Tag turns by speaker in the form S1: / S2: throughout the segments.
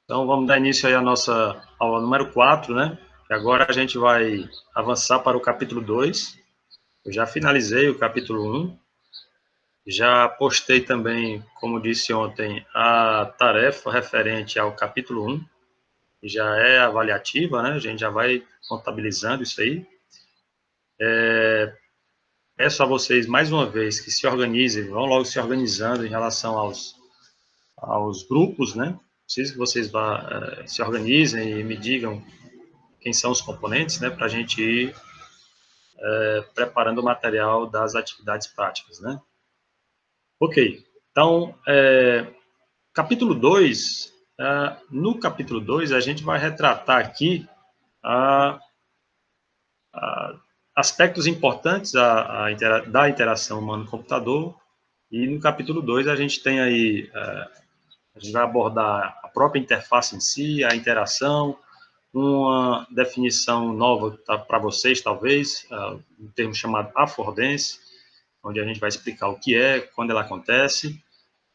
S1: Então, vamos dar início aí à nossa aula número 4, né? E agora a gente vai avançar para o capítulo 2. Eu já finalizei o capítulo 1. Já postei também, como disse ontem, a tarefa referente ao capítulo 1. Já é avaliativa, né? A gente já vai contabilizando isso aí. Peço a vocês, mais uma vez, que se organizem, vão logo se organizando em relação aos grupos, né? Preciso que vocês se organizem e me digam quem são os componentes, né, para a gente ir preparando o material das atividades práticas, né? Ok, então, capítulo 2, no capítulo 2 a gente vai retratar aqui a, aspectos importantes da interação humano-computador, e no capítulo 2 a gente tem aí, a gente vai abordar a própria interface em si, a interação, uma definição nova para vocês, talvez, um termo chamado affordance, onde a gente vai explicar o que é, quando ela acontece,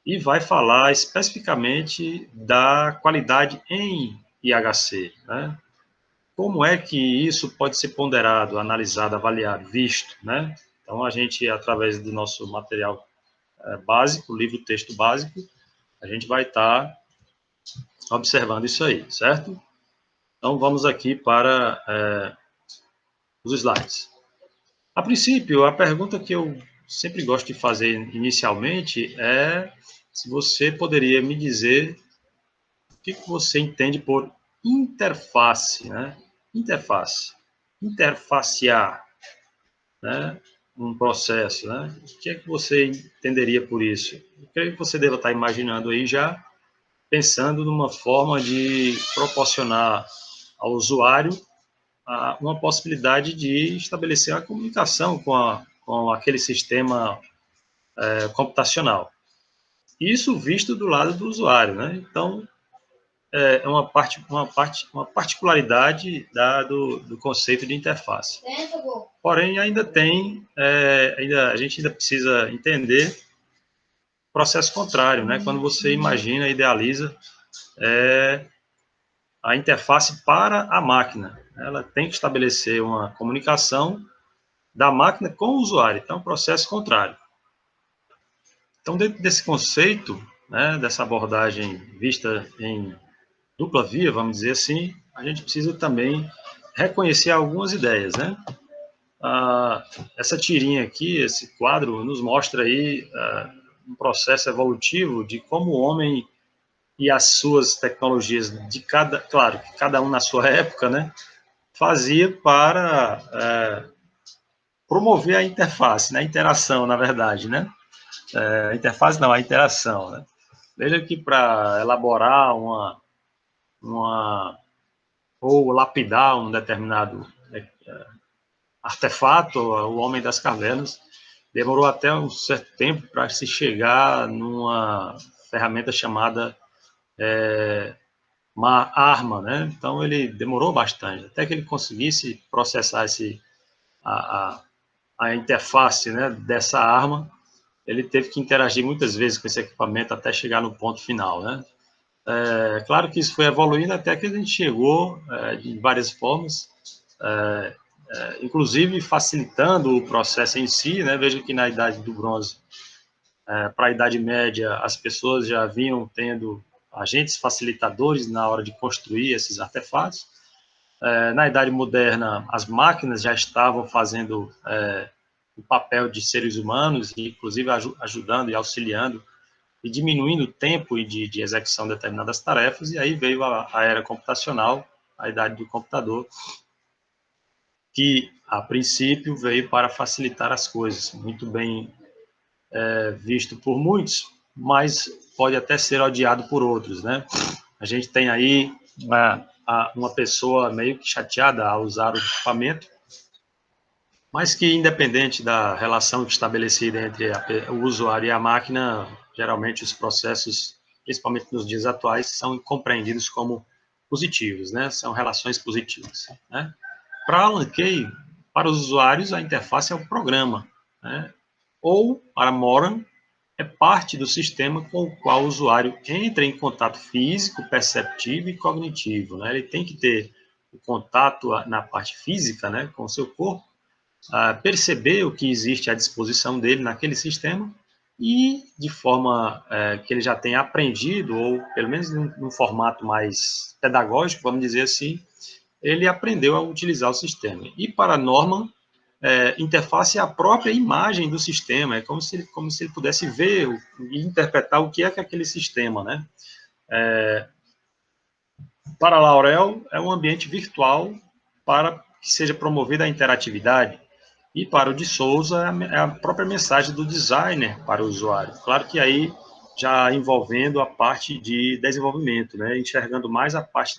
S1: e vai falar especificamente da qualidade em IHC, né? Como é que isso pode ser ponderado, analisado, avaliado, visto, né? Então, a gente, através do nosso material básico, livro-texto básico, a gente vai estar observando isso aí, certo? Então, vamos aqui para os slides. A princípio, a pergunta que eu sempre gosto de fazer inicialmente é se você poderia me dizer o que você entende por interface, né? Interface. Interfacear, né? Um processo, né? O que é que você entenderia por isso? Eu creio que você deva estar imaginando aí já, pensando numa forma de proporcionar ao usuário uma possibilidade de estabelecer a comunicação com aquele sistema computacional. Isso visto do lado do usuário, né? Então, é uma particularidade do conceito de interface. Porém, ainda tem, a gente ainda precisa entender o processo contrário, né? Quando você imagina, idealiza a interface para a máquina, ela tem que estabelecer uma comunicação da máquina com o usuário. Então, é um processo contrário. Então, dentro desse conceito, né, dessa abordagem vista em dupla via, vamos dizer assim, a gente precisa também reconhecer algumas ideias, né? Essa tirinha aqui, esse quadro, nos mostra aí um processo evolutivo de como o homem e as suas tecnologias claro, cada um na sua época, né, fazia para promover a interface, né, a interação, na verdade, né? A interface não, a interação, né? Veja que para elaborar uma ou lapidar um determinado artefato, o homem das cavernas demorou até um certo tempo para se chegar numa ferramenta chamada uma arma, né? Então ele demorou bastante até que ele conseguisse processar a, a, a interface, né, dessa arma. Ele teve que interagir muitas vezes com esse equipamento até chegar no ponto final, né? Claro que isso foi evoluindo até que a gente chegou de várias formas, inclusive facilitando o processo em si, né? Veja que na Idade do Bronze, para a Idade Média, as pessoas já vinham tendo agentes facilitadores na hora de construir esses artefatos. Na Idade Moderna, as máquinas já estavam fazendo o papel de seres humanos, inclusive ajudando e auxiliando e diminuindo o tempo de execução de determinadas tarefas, e aí veio a era computacional, a idade do computador, que, a princípio, veio para facilitar as coisas, muito bem visto por muitos, mas pode até ser odiado por outros, né? A gente tem aí uma pessoa meio que chateada ao usar o equipamento, mas que, independente da relação estabelecida entre o usuário e a máquina, geralmente os processos, principalmente nos dias atuais, são compreendidos como positivos, né? São relações positivas, né? Para Alan Kay, para os usuários, a interface é um programa, né? Ou, para Moran, é parte do sistema com o qual o usuário entra em contato físico, perceptivo e cognitivo, né? Ele tem que ter o contato na parte física, né, com o seu corpo, perceber o que existe à disposição dele naquele sistema e, de forma que ele já tenha aprendido, ou pelo menos num formato mais pedagógico, vamos dizer assim, ele aprendeu a utilizar o sistema. E para a Norman, interface é a própria imagem do sistema, é como se ele pudesse ver e interpretar o que é aquele sistema, né? Para Laurel, é um ambiente virtual para que seja promovida a interatividade. E para o de Souza, é a própria mensagem do designer para o usuário. Claro que aí já envolvendo a parte de desenvolvimento, né? Enxergando mais a parte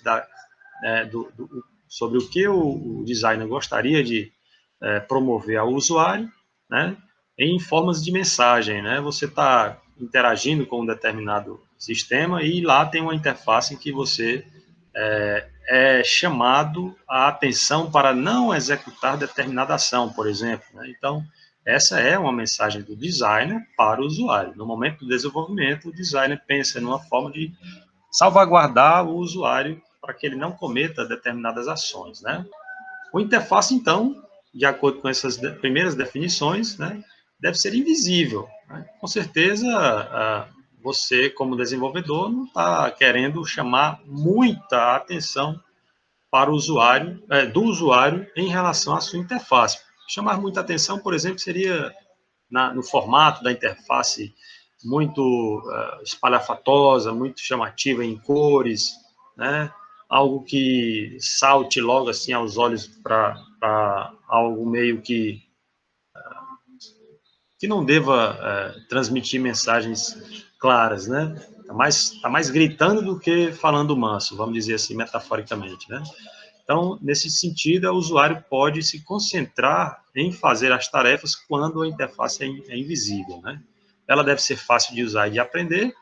S1: sobre o que o designer gostaria de promover ao usuário, né? Em formas de mensagem, né? Você está interagindo com um determinado sistema e lá tem uma interface em que você é chamado a atenção para não executar determinada ação, por exemplo, né? Então, essa é uma mensagem do designer para o usuário. No momento do desenvolvimento, o designer pensa numa forma de salvaguardar o usuário para que ele não cometa determinadas ações, né? O interface, então, de acordo com essas primeiras definições, né, deve ser invisível, né? Com certeza, você, como desenvolvedor, não está querendo chamar muita atenção para o usuário, do usuário em relação à sua interface. Chamar muita atenção, por exemplo, seria no formato da interface muito espalhafatosa, muito chamativa em cores, né? Algo que salte logo assim aos olhos para algo meio que não deva transmitir mensagens claras, né? Tá mais gritando do que falando manso, vamos dizer assim, metaforicamente, né? Então, nesse sentido, o usuário pode se concentrar em fazer as tarefas quando a interface é invisível, né? Ela deve ser fácil de usar e de aprender,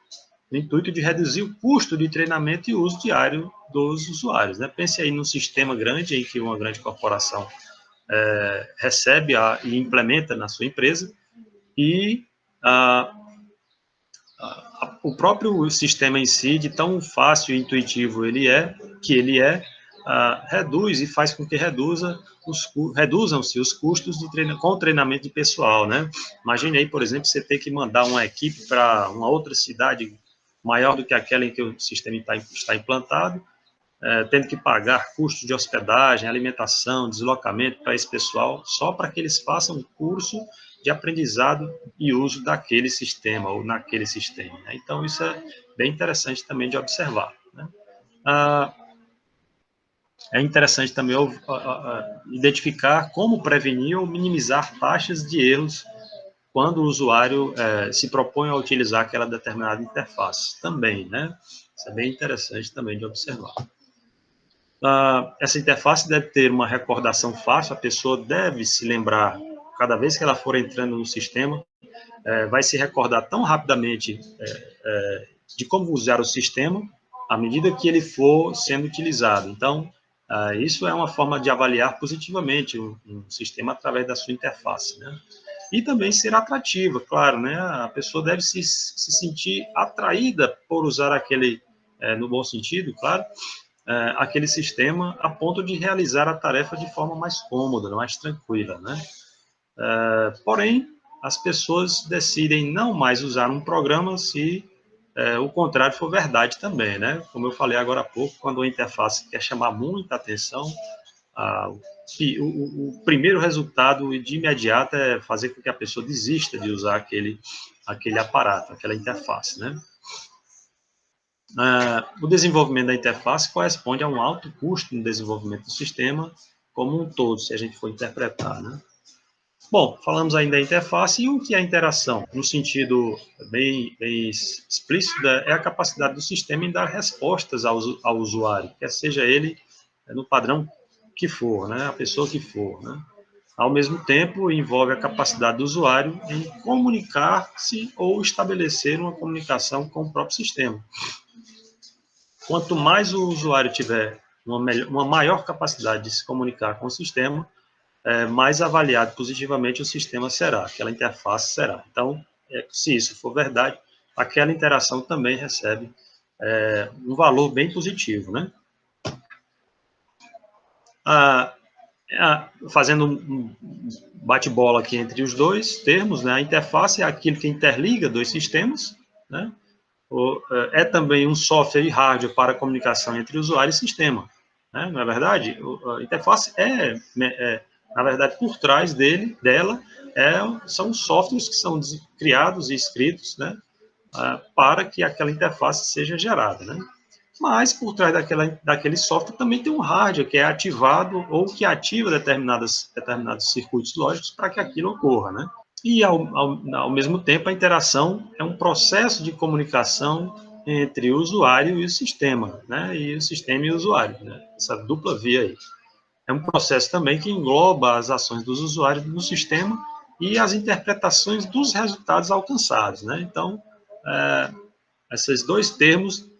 S1: no intuito de reduzir o custo de treinamento e uso diário dos usuários, né? Pense aí num sistema grande em que uma grande corporação recebe e implementa na sua empresa e ah, o próprio sistema em si, de tão fácil e intuitivo reduz e faz com que reduzam-se os custos com o treinamento de pessoal, né? Imagine aí, por exemplo, você ter que mandar uma equipe para uma outra cidade maior do que aquela em que o sistema está implantado, tendo que pagar custo de hospedagem, alimentação, deslocamento para esse pessoal, só para que eles façam um curso de aprendizado e uso daquele sistema ou naquele sistema, né? Então, isso é bem interessante também de observar, né? É interessante também identificar como prevenir ou minimizar taxas de erros quando o usuário se propõe a utilizar aquela determinada interface também, né? Isso é bem interessante também de observar. Essa interface deve ter uma recordação fácil, a pessoa deve se lembrar, cada vez que ela for entrando no sistema, vai se recordar tão rapidamente de como usar o sistema, à medida que ele for sendo utilizado. Então, isso é uma forma de avaliar positivamente um sistema através da sua interface, né? E também ser atrativa, claro, né? A pessoa deve se sentir atraída por usar aquele, no bom sentido, claro, aquele sistema a ponto de realizar a tarefa de forma mais cômoda, mais tranquila, né? Porém, as pessoas decidem não mais usar um programa se o contrário for verdade também, né? Como eu falei agora há pouco, quando a interface quer chamar muita atenção, o primeiro resultado de imediato é fazer com que a pessoa desista de usar aquele aparato, aquela interface, né? O desenvolvimento da interface corresponde a um alto custo no desenvolvimento do sistema como um todo, se a gente for interpretar, né? Bom, falamos ainda da interface e o que é a interação, no sentido bem explícito, é a capacidade do sistema em dar respostas ao usuário, quer seja ele no padrão que for, né, a pessoa que for, né? Ao mesmo tempo, envolve a capacidade do usuário em comunicar-se ou estabelecer uma comunicação com o próprio sistema. Quanto mais o usuário tiver uma maior capacidade de se comunicar com o sistema, mais avaliado positivamente o sistema será, aquela interface será. Então, se isso for verdade, aquela interação também recebe um valor bem positivo, né? Fazendo um bate-bola aqui entre os dois termos, né? A interface é aquilo que interliga dois sistemas, né? É também um software e hardware para comunicação entre usuário e sistema, né? Não é verdade? A interface na verdade, por trás dela são softwares que são criados e escritos, né? Para que aquela interface seja gerada, né? Mas por trás daquele software também tem um hardware que é ativado ou que ativa determinados circuitos lógicos para que aquilo ocorra, né? E, ao mesmo tempo, a interação é um processo de comunicação entre o usuário e o sistema, né? E o sistema e o usuário, né? Essa dupla via aí. É um processo também que engloba as ações dos usuários no sistema e as interpretações dos resultados alcançados, né? Então, esses dois termos,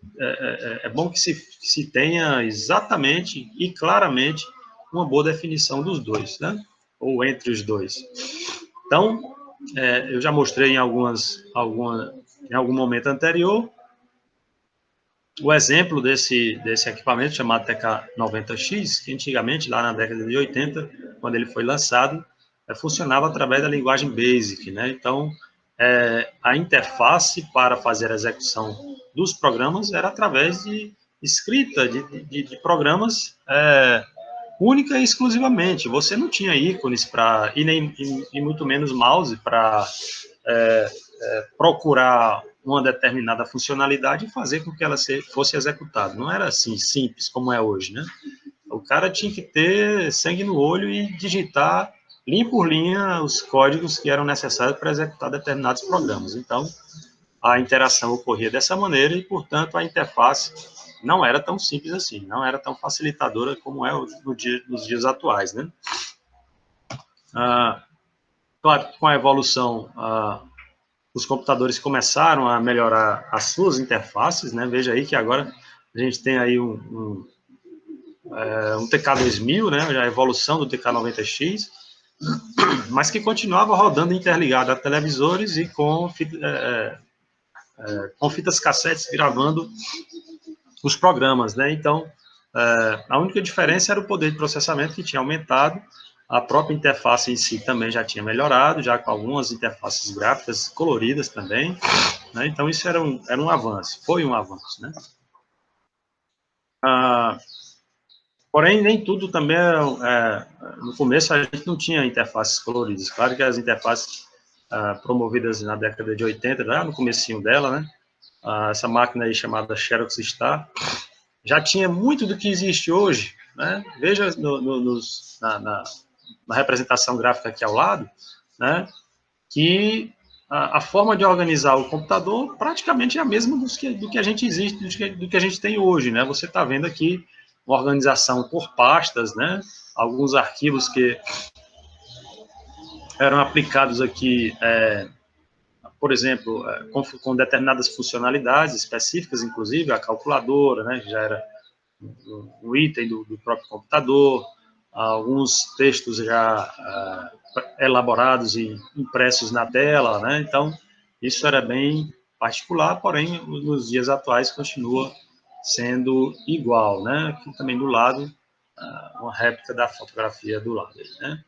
S1: é bom que se tenha exatamente e claramente uma boa definição dos dois, né? Ou entre os dois. Então, eu já mostrei em algum momento anterior o exemplo desse equipamento chamado TK90X, que antigamente, lá na década de 80, quando ele foi lançado, funcionava através da linguagem BASIC, né? Então, a interface para fazer a execução dos programas era através de escrita de programas única e exclusivamente. Você não tinha ícones e muito menos mouse para procurar uma determinada funcionalidade e fazer com que ela fosse executada. Não era assim simples como é hoje, né? O cara tinha que ter sangue no olho e digitar linha por linha os códigos que eram necessários para executar determinados programas. Então, a interação ocorria dessa maneira e, portanto, a interface não era tão simples assim, não era tão facilitadora como é nos dias atuais, né? Claro que com a evolução, os computadores começaram a melhorar as suas interfaces, né? Veja aí que agora a gente tem aí um TK2000, né? A evolução do TK90X, mas que continuava rodando interligado a televisores e com fitas cassetes gravando os programas, né? Então, a única diferença era o poder de processamento que tinha aumentado, a própria interface em si também já tinha melhorado, já com algumas interfaces gráficas coloridas também, né? Então, isso era um avanço, foi um avanço, né? Porém, nem tudo também no começo a gente não tinha interfaces coloridas. Claro que as interfaces promovidas na década de 80, já no comecinho dela, né? Essa máquina aí chamada Xerox Star, já tinha muito do que existe hoje, né? Veja na representação gráfica aqui ao lado, né? Que a forma de organizar o computador praticamente é a mesma do que a gente existe, do que a gente tem hoje, né? Você está vendo aqui uma organização por pastas, né? Alguns arquivos que eram aplicados aqui, por exemplo, com determinadas funcionalidades específicas, inclusive a calculadora, né? Que já era um item do próprio computador, alguns textos já elaborados e impressos na tela, né? Então, isso era bem particular, porém, nos dias atuais continua sendo igual, né? Aqui também do lado, uma réplica da fotografia do lado, né?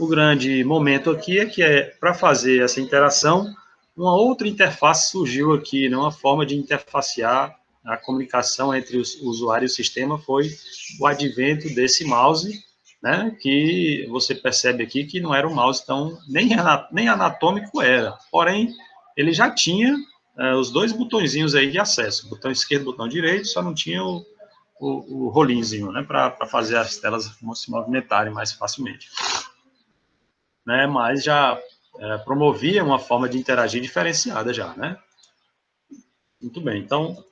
S1: O grande momento aqui é que para fazer essa interação, uma outra interface surgiu aqui, né? Uma forma de interfacear a comunicação entre o usuário e o sistema foi o advento desse mouse, né, que você percebe aqui que não era um mouse tão, nem anatômico era, porém, ele já tinha os dois botõezinhos aí de acesso, botão esquerdo e botão direito, só não tinha o rolinhozinho, né, para fazer as telas se movimentarem mais facilmente. Né, mas já promovia uma forma de interagir diferenciada já, né? Muito bem, então,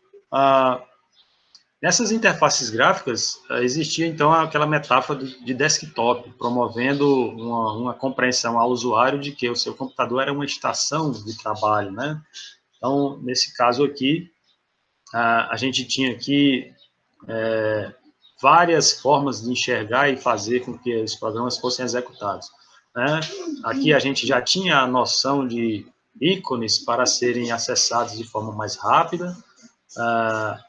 S1: nessas interfaces gráficas, existia, então, aquela metáfora de desktop, promovendo uma compreensão ao usuário de que o seu computador era uma estação de trabalho, né? Então, nesse caso aqui, a gente tinha aqui várias formas de enxergar e fazer com que os programas fossem executados, né? Aqui a gente já tinha a noção de ícones para serem acessados de forma mais rápida,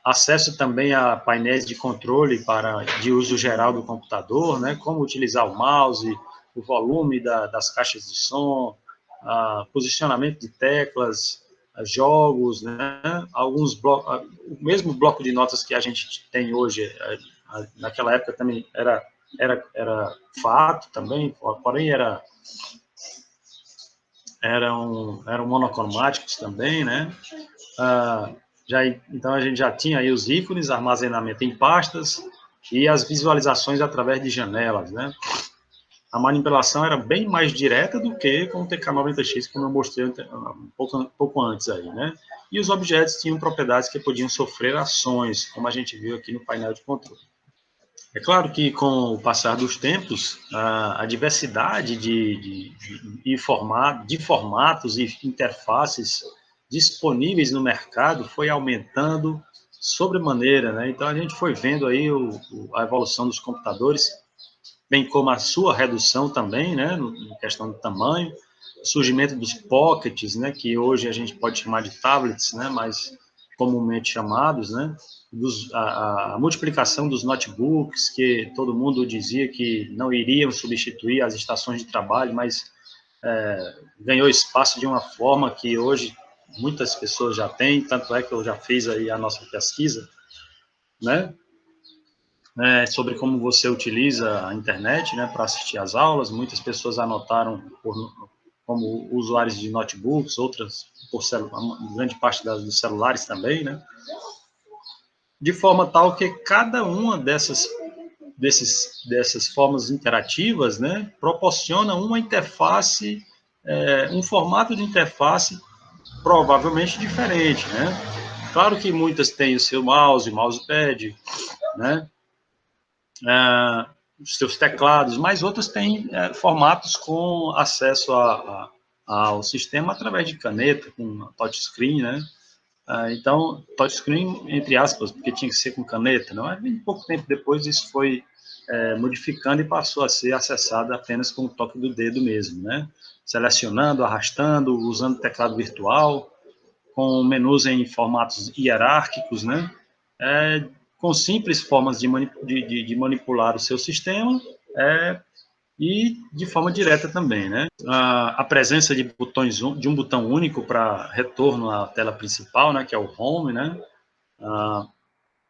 S1: acesso também a painéis de controle de uso geral do computador, né, como utilizar o mouse, o volume das caixas de som, posicionamento de teclas, jogos, né, alguns blocos, o mesmo bloco de notas que a gente tem hoje, naquela época também era fato também, porém eram monocromáticos também, né? Então a gente já tinha aí os ícones, armazenamento em pastas e as visualizações através de janelas, né? A manipulação era bem mais direta do que com o TK90X, como eu mostrei um pouco antes aí, né? E os objetos tinham propriedades que podiam sofrer ações, como a gente viu aqui no painel de controle. É claro que, com o passar dos tempos, a diversidade de formatos e interfaces disponíveis no mercado foi aumentando sobremaneira, né? Então, a gente foi vendo aí a evolução dos computadores, bem como a sua redução também, né, em questão do tamanho, o surgimento dos pockets, né, que hoje a gente pode chamar de tablets, né, mais comumente chamados, né, a multiplicação dos notebooks, que todo mundo dizia que não iriam substituir as estações de trabalho, mas ganhou espaço de uma forma que hoje muitas pessoas já têm, tanto é que eu já fiz aí a nossa pesquisa, né, sobre como você utiliza a internet, né, para assistir às aulas. Muitas pessoas anotaram como usuários de notebooks, outras por grande parte dos celulares também, né? De forma tal que cada uma dessas formas interativas, né, proporciona uma interface, um formato de interface provavelmente diferente, né? Claro que muitas têm o seu mousepad, né? Os seus teclados, mas outras têm formatos com acesso ao sistema através de caneta, com touchscreen, né? Então, touchscreen, entre aspas, porque tinha que ser com caneta, não é? Bem pouco tempo depois isso foi modificando e passou a ser acessado apenas com o toque do dedo mesmo, né? Selecionando, arrastando, usando teclado virtual, com menus em formatos hierárquicos, né? Com simples formas de manipular o seu sistema e de forma direta também, né? A presença de botões, de um botão único para retorno à tela principal, né? Que é o Home, né?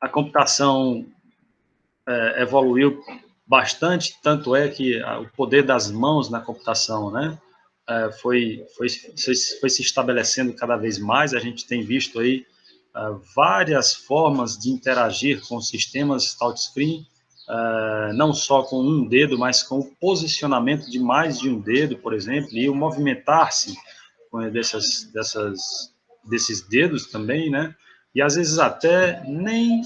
S1: A computação evoluiu bastante, tanto é que o poder das mãos na computação, né? Foi se estabelecendo cada vez mais. A gente tem visto aí várias formas de interagir com sistemas touchscreen, não só com um dedo, mas com o posicionamento de mais de um dedo, por exemplo, e o movimentar-se desses dedos também, né? E às vezes até nem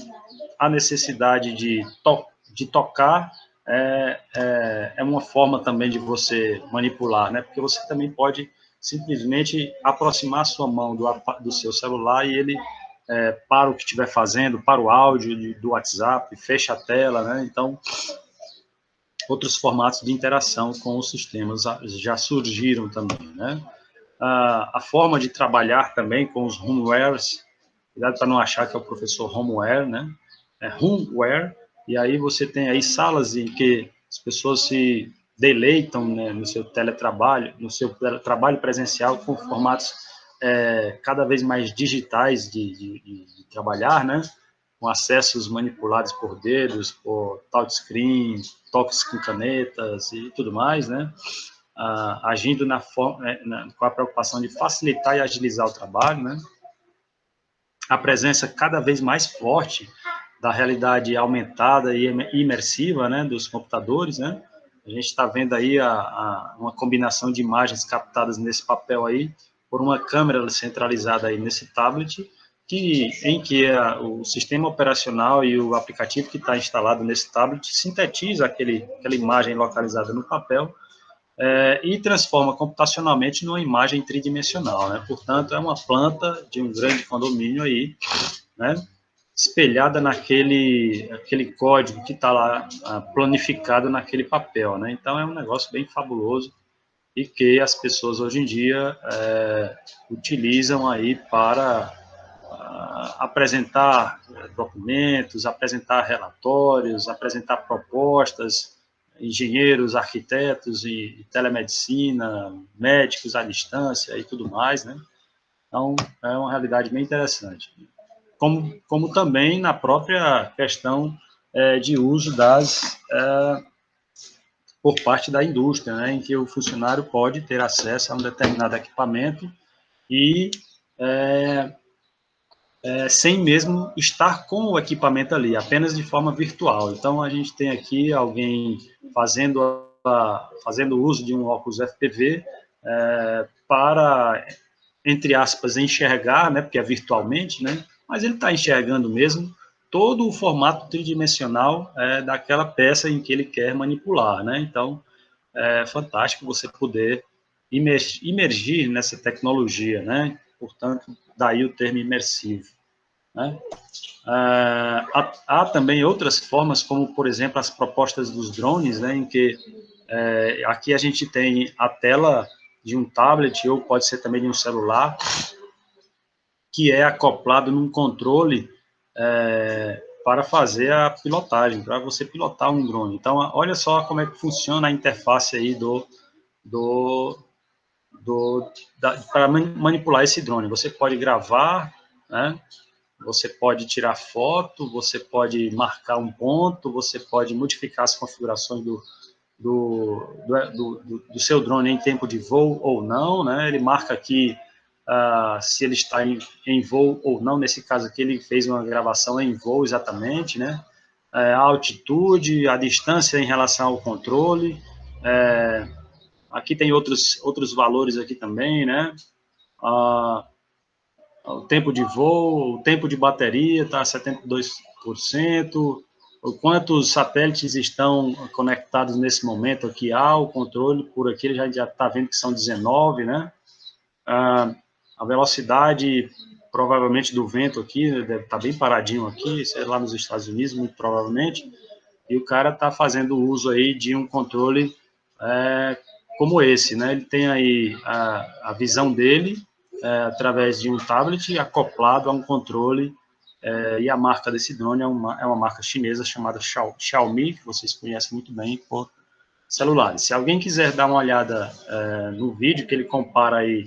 S1: a necessidade de tocar é uma forma também de você manipular, né? Porque você também pode simplesmente aproximar a sua mão do seu celular e ele para o que estiver fazendo, para o áudio do WhatsApp, fecha a tela, né? Então, outros formatos de interação com os sistemas já surgiram também, né? A forma de trabalhar também com os homewares, cuidado para não achar que é o professor homeware, né? É homeware, e aí você tem aí salas em que as pessoas se deleitam, né, no seu teletrabalho, no seu trabalho presencial com formatos cada vez mais digitais de trabalhar, né? Com acessos manipulados por dedos, por touchscreen, toques com canetas e tudo mais, né? Agindo com a preocupação de facilitar e agilizar o trabalho, né? A presença cada vez mais forte da realidade aumentada e imersiva, né, dos computadores, né? A gente está vendo aí uma combinação de imagens captadas nesse papel aí por uma câmera centralizada aí nesse tablet, em que o sistema operacional e o aplicativo que está instalado nesse tablet sintetiza aquela imagem localizada no papel e transforma computacionalmente numa imagem tridimensional, né? Portanto, é uma planta de um grande condomínio aí, né? Espelhada aquele código que está lá planificado naquele papel, né? Então, é um negócio bem fabuloso e que as pessoas hoje em dia utilizam aí para apresentar documentos, apresentar relatórios, apresentar propostas, engenheiros, arquitetos e telemedicina, médicos à distância e tudo mais, né? Então, é uma realidade bem interessante. Como também na própria questão de uso por parte da indústria, né, em que o funcionário pode ter acesso a um determinado equipamento e sem mesmo estar com o equipamento ali, apenas de forma virtual. Então, a gente tem aqui alguém fazendo uso de um óculos FPV para, entre aspas, enxergar, né, porque é virtualmente, né, mas ele está enxergando mesmo todo o formato tridimensional daquela peça em que ele quer manipular, né? Então, é fantástico você poder imergir nessa tecnologia, né? Portanto, daí o termo imersivo, né? Há também outras formas, como, por exemplo, as propostas dos drones, né, em que aqui a gente tem a tela de um tablet, ou pode ser também de um celular, que é acoplado num controle para fazer a pilotagem, para você pilotar um drone. Então, olha só como é que funciona a interface aí do, para manipular esse drone. Você pode gravar, né? Você pode tirar foto, você pode marcar um ponto, você pode modificar as configurações do seu drone em tempo de voo ou não, né? Ele marca aqui se ele está em voo ou não. Nesse caso aqui, ele fez uma gravação em voo exatamente, né? A altitude, a distância em relação ao controle. Aqui tem outros valores aqui também, né? O tempo de voo, o tempo de bateria está 72%, quantos satélites estão conectados nesse momento aqui ao controle, por aqui ele já está vendo que são 19, né? A velocidade, provavelmente, do vento aqui, deve estar bem paradinho aqui, sei lá, nos Estados Unidos, muito provavelmente, e o cara está fazendo uso aí de um controle como esse, né? Ele tem aí a visão dele através de um tablet acoplado a um controle, e a marca desse drone é uma marca chinesa chamada Xiaomi, que vocês conhecem muito bem por celulares. Se alguém quiser dar uma olhada no vídeo, que ele compara aí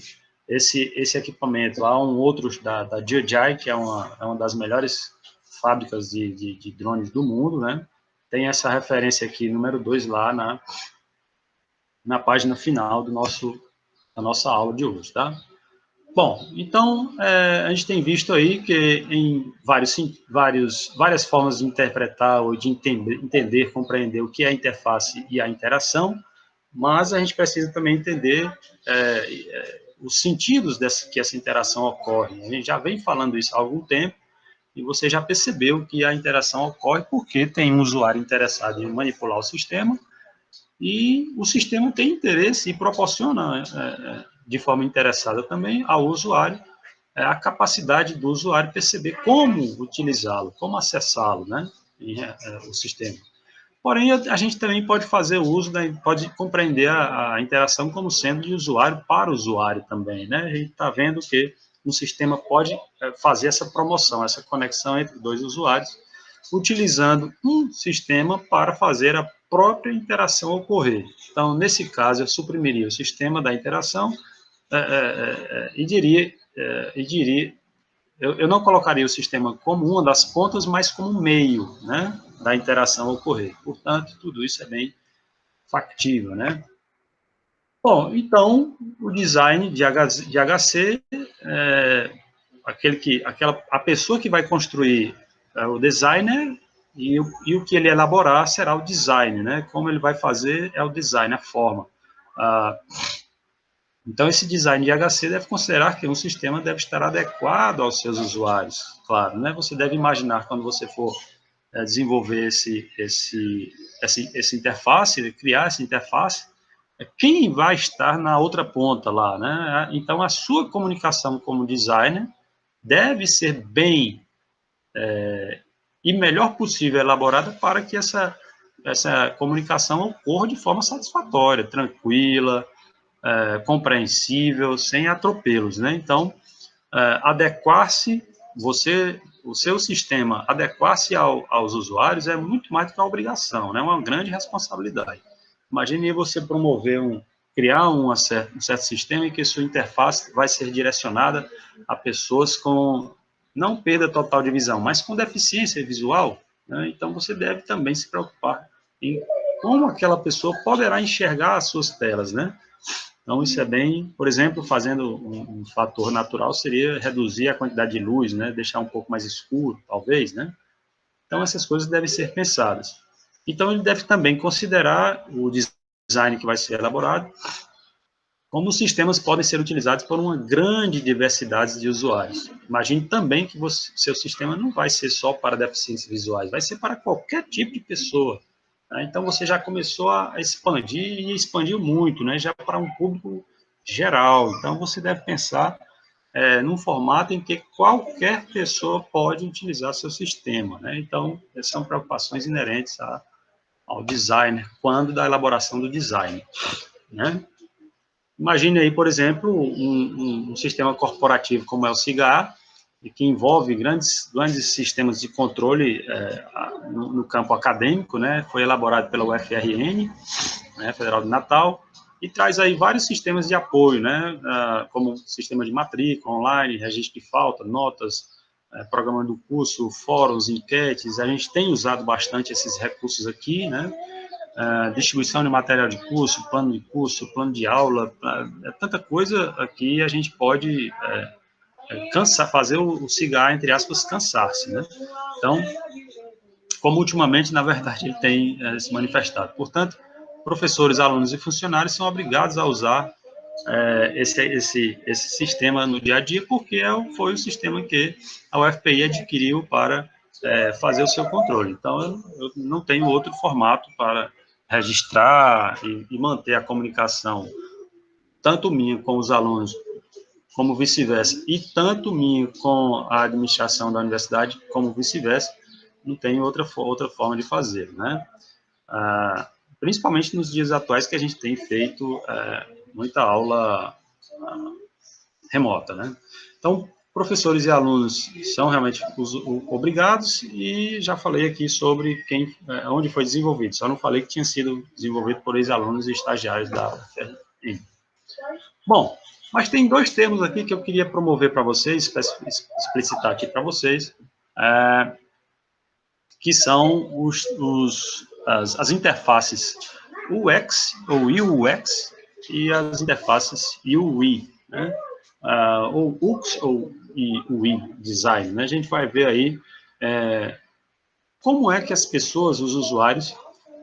S1: esse equipamento a um outro da DJI, que é uma das melhores fábricas de drones do mundo, né? Tem essa referência aqui, número 2, lá na página final da nossa aula de hoje, tá? Bom, então, a gente tem visto aí que em várias formas de interpretar ou de entender, compreender o que é a interface e a interação, mas a gente precisa também entender os sentidos que essa interação ocorre. A gente já vem falando isso há algum tempo, e você já percebeu que a interação ocorre porque tem um usuário interessado em manipular o sistema, e o sistema tem interesse e proporciona de forma interessada também ao usuário a capacidade do usuário perceber como utilizá-lo, como acessá-lo, né, o sistema. Porém, a gente também pode fazer uso, pode compreender a interação como sendo de usuário para usuário também, né? A gente está vendo que um sistema pode fazer essa promoção, essa conexão entre dois usuários, utilizando um sistema para fazer a própria interação ocorrer. Então, nesse caso, eu suprimiria o sistema da interação e diria eu não colocaria o sistema como uma das pontas, mas como um meio, né, da interação ocorrer. Portanto, tudo isso é bem factível, né? Bom, então, o design de HC, a pessoa que vai construir o designer, e o que ele elaborar será o design, né? Como ele vai fazer é o design, a forma. Então, esse design de HC deve considerar que um sistema deve estar adequado aos seus usuários, claro, né? Você deve imaginar, quando você for desenvolver essa interface, criar essa interface, quem vai estar na outra ponta lá, né? Então, a sua comunicação como designer deve ser bem e melhor possível elaborada para que essa comunicação ocorra de forma satisfatória, tranquila, compreensível, sem atropelos, né? Então, adequar-se, o seu sistema adequar-se aos usuários é muito mais do que uma obrigação, né? É uma grande responsabilidade. Imagine você criar um certo sistema em que sua interface vai ser direcionada a pessoas com, não perda total de visão, mas com deficiência visual, né? Então, você deve também se preocupar em como aquela pessoa poderá enxergar as suas telas, né? Então, isso é bem, por exemplo, fazendo um fator natural, seria reduzir a quantidade de luz, né? Deixar um pouco mais escuro, talvez, né? Então, essas coisas devem ser pensadas. Então, ele deve também considerar o design que vai ser elaborado, como os sistemas podem ser utilizados por uma grande diversidade de usuários. Imagine também que seu sistema não vai ser só para deficientes visuais, vai ser para qualquer tipo de pessoa. Né? Então, você já começou a expandir e expandiu muito, né? Já para um público geral. Então, você deve pensar num formato em que qualquer pessoa pode utilizar seu sistema. Né? Então, essas são preocupações inerentes ao designer, quando da elaboração do design. Né? Imagine aí, por exemplo, um sistema corporativo como é o CIGAR, que envolve grandes sistemas de controle no campo acadêmico, né? Foi elaborado pela UFRN, né, Federal de Natal, e traz aí vários sistemas de apoio, né? Como sistema de matrícula online, registro de falta, notas, programa do curso, fóruns, enquetes. A gente tem usado bastante esses recursos aqui, né? Distribuição de material de curso, plano de aula, é tanta coisa aqui a gente pode fazer o CIGAR, entre aspas, cansar-se, né? Então, como ultimamente, na verdade, ele tem se manifestado. Portanto, professores, alunos e funcionários são obrigados a usar esse sistema no dia a dia, porque foi o sistema que a UFPI adquiriu para fazer o seu controle. Então, eu não tenho outro formato para registrar e manter a comunicação, tanto minha com os alunos, como vice-versa, e tanto minha com a administração da universidade, como vice-versa, não tem outra forma de fazer, né? Principalmente nos dias atuais que a gente tem feito muita aula remota, né? Então, professores e alunos são realmente obrigados, e já falei aqui sobre onde foi desenvolvido, só não falei que tinha sido desenvolvido por ex-alunos e estagiários da UFRN. Bom, mas tem dois termos aqui que eu queria promover para vocês, explicitar aqui para vocês, que são as interfaces UX ou UX e as interfaces UI, né? Ou UX ou UI design, né? A gente vai ver aí como é que as pessoas, os usuários,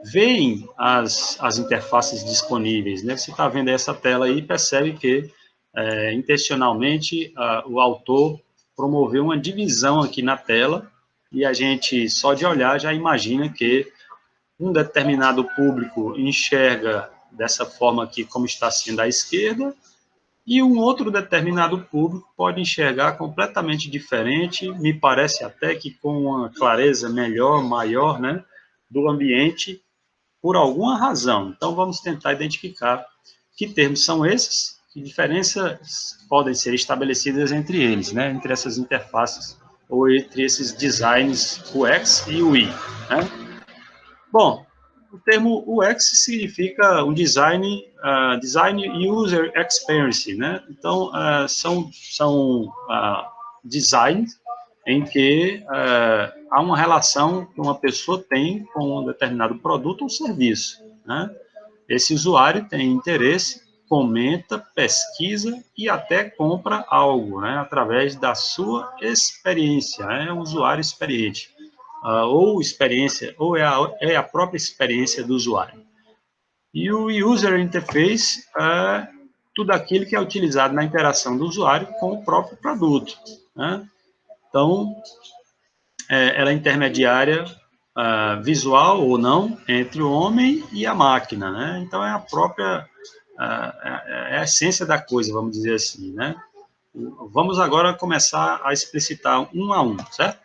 S1: veem as interfaces disponíveis, né? Você está vendo essa tela aí e percebe que, intencionalmente, o autor promoveu uma divisão aqui na tela, e a gente, só de olhar, já imagina que um determinado público enxerga dessa forma aqui, como está sendo à esquerda, e um outro determinado público pode enxergar completamente diferente, me parece até que com uma clareza maior, né, do ambiente, por alguma razão. Então, vamos tentar identificar que termos são esses, que diferenças podem ser estabelecidas entre eles, né, entre essas interfaces, ou entre esses designs UX e UI, né? Bom, o termo UX significa um design User Experience, né? Então, são designs em que há uma relação que uma pessoa tem com um determinado produto ou serviço, né? Esse usuário tem interesse, comenta, pesquisa e até compra algo, né? Através da sua experiência, é um usuário experiente. Ou experiência, ou é a própria experiência do usuário. E o User Interface é tudo aquilo que é utilizado na interação do usuário com o próprio produto, né? Então, ela é intermediária, visual ou não, entre o homem e a máquina, né? Então, é a própria, é a essência da coisa, vamos dizer assim, né? Vamos agora começar a explicitar um a um, certo?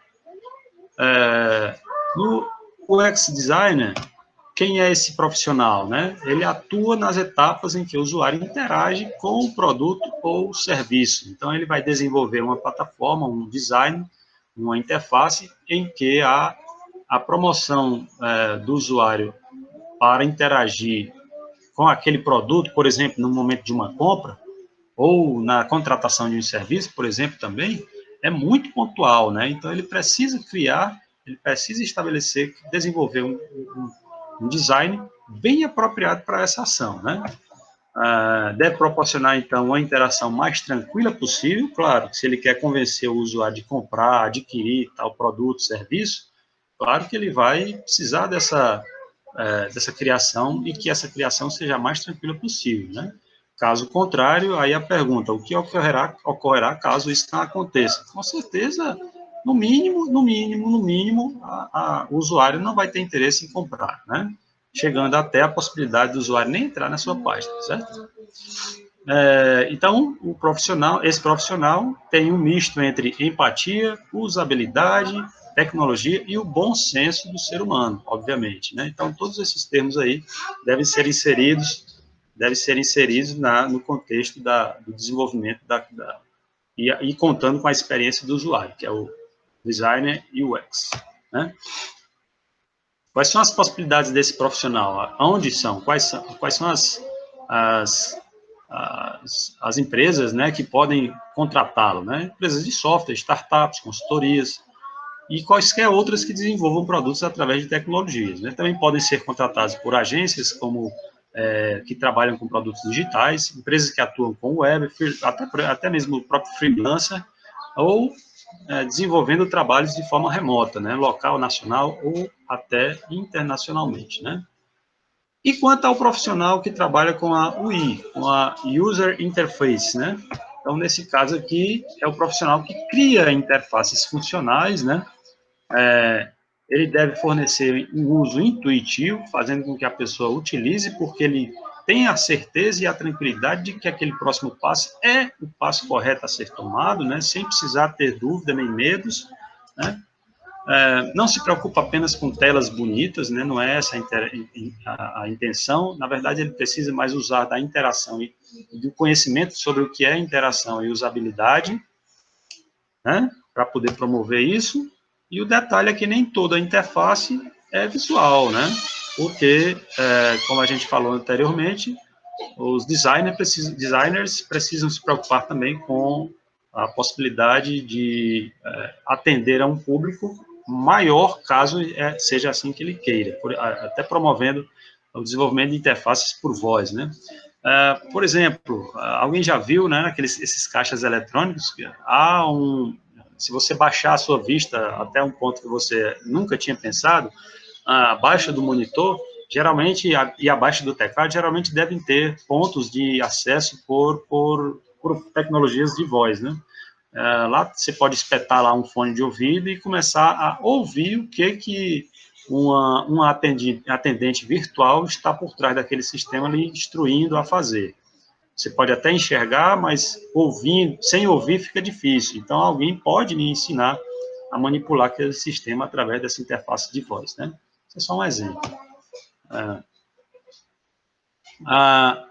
S1: No UX Designer, quem é esse profissional, né? Ele atua nas etapas em que o usuário interage com o produto ou serviço. Então, ele vai desenvolver uma plataforma, um design, uma interface em que a promoção do usuário para interagir com aquele produto, por exemplo, no momento de uma compra, ou na contratação de um serviço, por exemplo, também, é muito pontual, né? Então, ele precisa estabelecer, desenvolver um design bem apropriado para essa ação, né? Deve proporcionar, então, uma interação mais tranquila possível, claro, se ele quer convencer o usuário de comprar, adquirir tal produto, serviço, claro que ele vai precisar dessa criação e que essa criação seja a mais tranquila possível, né? Caso contrário, aí a pergunta, o que ocorrerá caso isso não aconteça? Com certeza, no mínimo, o usuário não vai ter interesse em comprar, né? Chegando até a possibilidade do usuário nem entrar na sua página, certo? Então, esse profissional tem um misto entre empatia, usabilidade, tecnologia e o bom senso do ser humano, obviamente, né? Então, todos esses termos aí devem ser inseridos no contexto do desenvolvimento e contando com a experiência do usuário, que é o designer UX, né? Quais são as possibilidades desse profissional? Onde são? Quais são as empresas, né, que podem contratá-lo, né? Empresas de software, startups, consultorias e quaisquer outras que desenvolvam produtos através de tecnologias, né? Também podem ser contratados por agências que trabalham com produtos digitais, empresas que atuam com web, até mesmo o próprio freelancer, ou desenvolvendo trabalhos de forma remota, né? Local, nacional ou até internacionalmente, né? E quanto ao profissional que trabalha com a UI, com a User Interface, né? Então, nesse caso aqui, é o profissional que cria interfaces funcionais, né? Ele deve fornecer um uso intuitivo, fazendo com que a pessoa utilize, porque ele tem a certeza e a tranquilidade de que aquele próximo passo é o passo correto a ser tomado, né? Sem precisar ter dúvida nem medos, né? Não se preocupa apenas com telas bonitas, né? Não é essa a intenção. Na verdade, ele precisa mais usar da interação e do conhecimento sobre o que é interação e usabilidade, né? Para poder promover isso. E o detalhe é que nem toda a interface é visual, né? Porque, como a gente falou anteriormente, os designers precisam se preocupar também com a possibilidade de atender a um público maior, caso seja assim que ele queira, até promovendo o desenvolvimento de interfaces por voz, né? Por exemplo, alguém já viu, né, esses caixas eletrônicos? Se você baixar a sua vista até um ponto que você nunca tinha pensado, abaixo do monitor, geralmente, e abaixo do teclado, geralmente devem ter pontos de acesso por tecnologias de voz, né? Lá você pode espetar lá um fone de ouvido e começar a ouvir o que um atendente virtual está por trás daquele sistema lhe instruindo a fazer. Você pode até enxergar, mas sem ouvir fica difícil. Então, alguém pode lhe ensinar a manipular aquele sistema através dessa interface de voz, né? Isso é só um exemplo.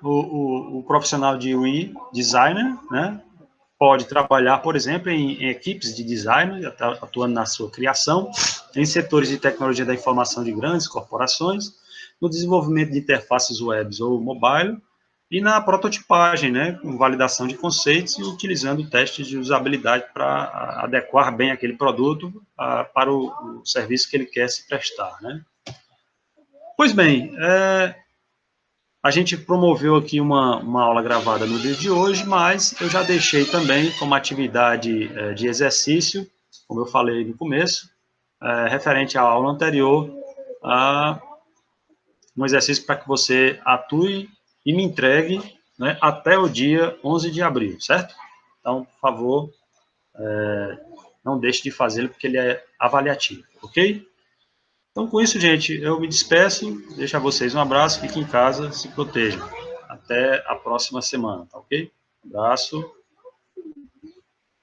S1: O profissional de UI, designer, né, pode trabalhar, por exemplo, em equipes de design, atuando na sua criação, em setores de tecnologia da informação de grandes corporações, no desenvolvimento de interfaces web ou mobile, e na prototipagem, né, com validação de conceitos e utilizando testes de usabilidade para adequar bem aquele produto para o serviço que ele quer se prestar, né. Pois bem, a gente promoveu aqui uma aula gravada no dia de hoje, mas eu já deixei também como atividade de exercício, como eu falei no começo, referente à aula anterior, um exercício para que você atue e me entregue, né, até o dia 11 de abril, certo? Então, por favor, não deixe de fazê-lo, porque ele é avaliativo, ok? Então, com isso, gente, eu me despeço, deixo a vocês um abraço, fiquem em casa, se protejam. Até a próxima semana, tá ok? Um abraço.